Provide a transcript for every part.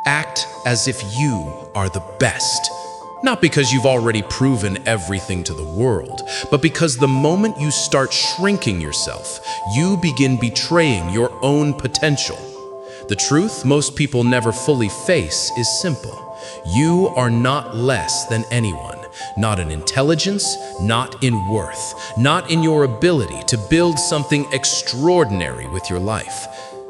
Act as if you are the best. Not because you've already proven everything to the world, but because the moment you start shrinking yourself, you begin betraying your own potential. The truth most people never fully face is simple. You are not less than anyone, not in intelligence, not in worth, not in your ability to build something extraordinary with your life.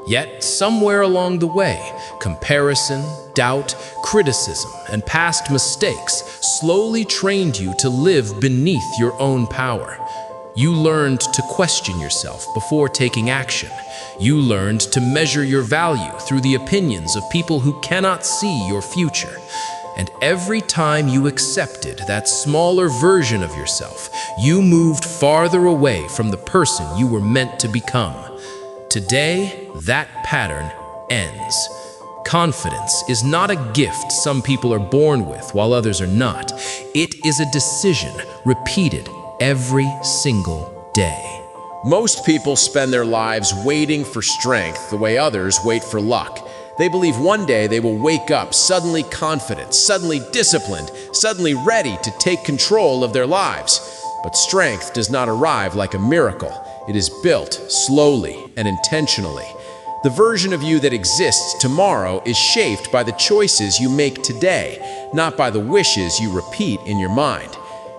Yet, somewhere along the way, comparison, doubt, criticism, and past mistakes slowly trained you to live beneath your own power. You learned to question yourself before taking action. You learned to measure your value through the opinions of people who cannot see your future. And every time you accepted that smaller version of yourself, you moved farther away from the person you were meant to become. Today, that pattern ends. Confidence is not a gift some people are born with while others are not. It is a decision repeated every single day. Most people spend their lives waiting for strength the way others wait for luck. They believe one day they will wake up suddenly confident, suddenly disciplined, suddenly ready to take control of their lives. But strength does not arrive like a miracle. It is built slowly and intentionally. The version of you that exists tomorrow is shaped by the choices you make today, not by the wishes you repeat in your mind.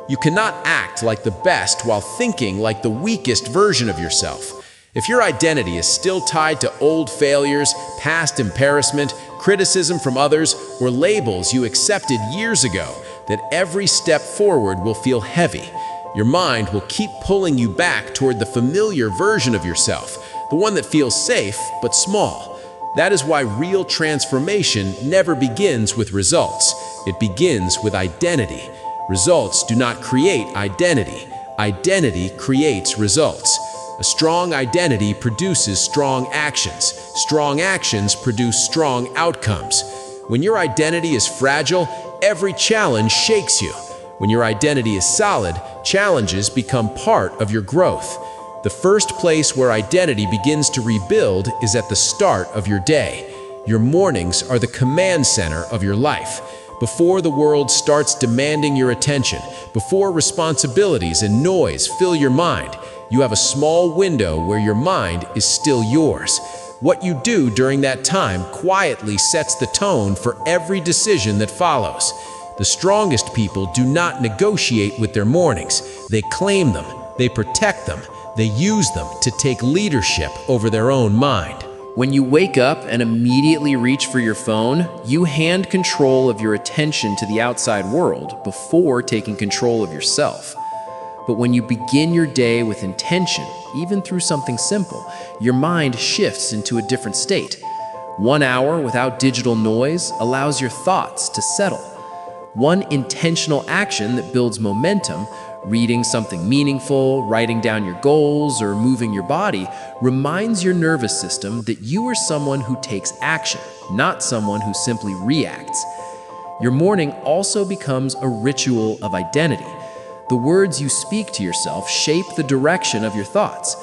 You cannot act like the best while thinking like the weakest version of yourself. If your identity is still tied to old failures, past embarrassment, criticism from others, or labels you accepted years ago, then every step forward will feel heavy. Your mind will keep pulling you back toward the familiar version of yourself, the one that feels safe but small. That is why real transformation never begins with results. It begins with identity. Results do not create identity. Identity creates results. A strong identity produces strong actions. Strong actions produce strong outcomes. When your identity is fragile, every challenge shakes you. When your identity is solid, challenges become part of your growth. The first place where identity begins to rebuild is at the start of your day. Your mornings are the command center of your life. Before the world starts demanding your attention, before responsibilities and noise fill your mind, you have a small window where your mind is still yours. What you do during that time quietly sets the tone for every decision that follows. The strongest people do not negotiate with their mornings. They claim them, they protect them, they use them to take leadership over their own mind. When you wake up and immediately reach for your phone, you hand control of your attention to the outside world before taking control of yourself. But when you begin your day with intention, even through something simple, your mind shifts into a different state. 1 hour without digital noise allows your thoughts to settle. One intentional action that builds momentum, reading something meaningful, writing down your goals, or moving your body, reminds your nervous system that you are someone who takes action, not someone who simply reacts. Your morning also becomes a ritual of identity. The words you speak to yourself shape the direction of your thoughts.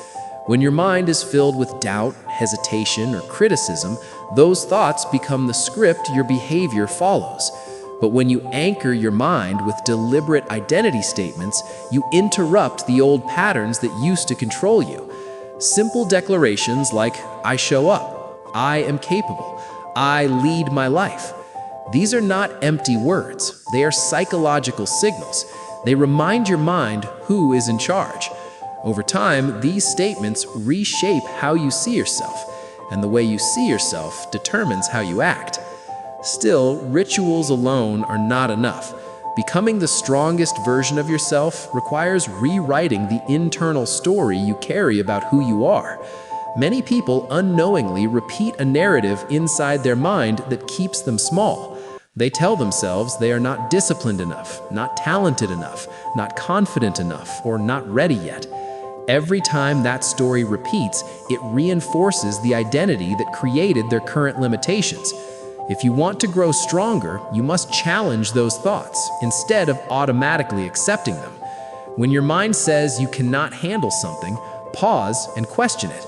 When your mind is filled with doubt, hesitation, or criticism, those thoughts become the script your behavior follows. But when you anchor your mind with deliberate identity statements, you interrupt the old patterns that used to control you. Simple declarations like, I show up, I am capable, I lead my life. These are not empty words, they are psychological signals. They remind your mind who is in charge. Over time, these statements reshape how you see yourself, and the way you see yourself determines how you act. Still, rituals alone are not enough. Becoming the strongest version of yourself requires rewriting the internal story you carry about who you are. Many people unknowingly repeat a narrative inside their mind that keeps them small. They tell themselves they are not disciplined enough, not talented enough, not confident enough, or not ready yet. Every time that story repeats, it reinforces the identity that created their current limitations. If you want to grow stronger, you must challenge those thoughts instead of automatically accepting them. When your mind says you cannot handle something, pause and question it.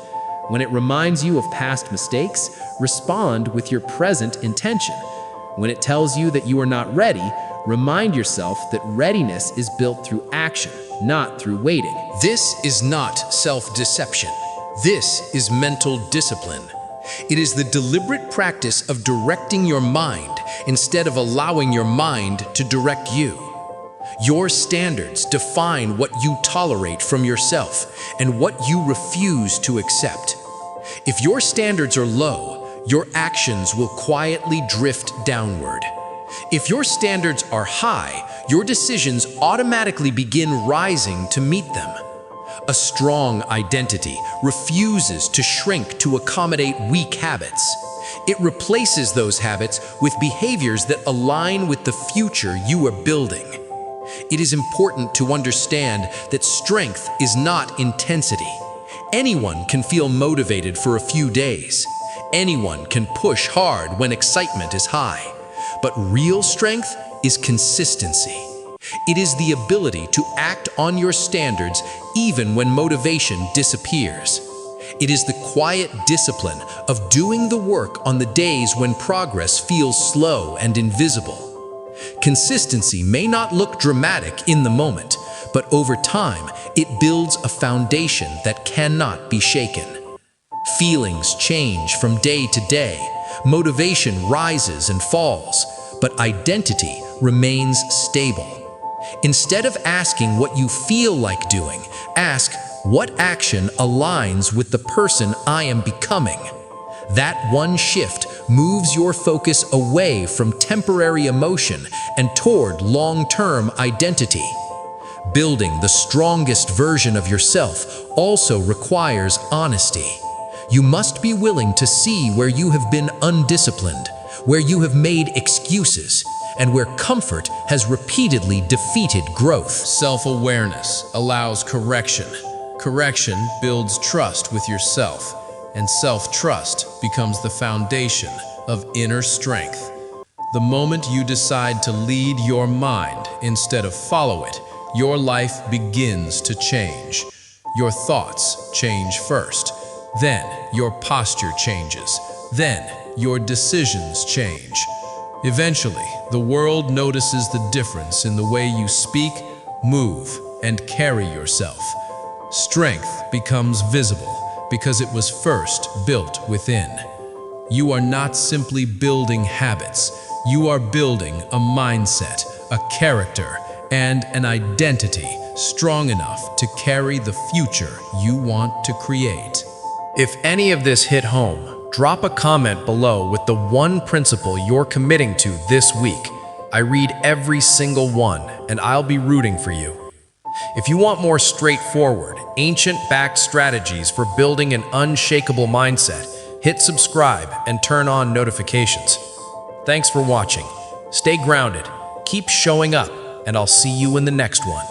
When it reminds you of past mistakes, respond with your present intention. When it tells you that you are not ready, remind yourself that readiness is built through action, not through waiting. This is not self-deception. This is mental discipline. It is the deliberate practice of directing your mind instead of allowing your mind to direct you. Your standards define what you tolerate from yourself and what you refuse to accept. If your standards are low, your actions will quietly drift downward. If your standards are high, your decisions automatically begin rising to meet them. A strong identity refuses to shrink to accommodate weak habits. It replaces those habits with behaviors that align with the future you are building. It is important to understand that strength is not intensity. Anyone can feel motivated for a few days. Anyone can push hard when excitement is high. But real strength is consistency. It is the ability to act on your standards even when motivation disappears. It is the quiet discipline of doing the work on the days when progress feels slow and invisible. Consistency may not look dramatic in the moment, but over time, it builds a foundation that cannot be shaken. Feelings change from day to day. Motivation rises and falls, but identity remains stable. Instead of asking what you feel like doing, ask, what action aligns with the person I am becoming? That one shift moves your focus away from temporary emotion and toward long-term identity. Building the strongest version of yourself also requires honesty. You must be willing to see where you have been undisciplined, where you have made excuses, and where comfort has repeatedly defeated growth. Self-awareness allows correction. Correction builds trust with yourself, and self-trust becomes the foundation of inner strength. The moment you decide to lead your mind instead of follow it, your life begins to change. Your thoughts change first, then your posture changes, then your decisions change. Eventually, the world notices the difference in the way you speak, move, and carry yourself. Strength becomes visible because it was first built within. You are not simply building habits. You are building a mindset, a character, and an identity strong enough to carry the future you want to create. If any of this hit home, drop a comment below with the one principle you're committing to this week. I read every single one, and I'll be rooting for you. If you want more straightforward, ancient-backed strategies for building an unshakable mindset, hit subscribe and turn on notifications. Thanks for watching. Stay grounded, keep showing up, and I'll see you in the next one.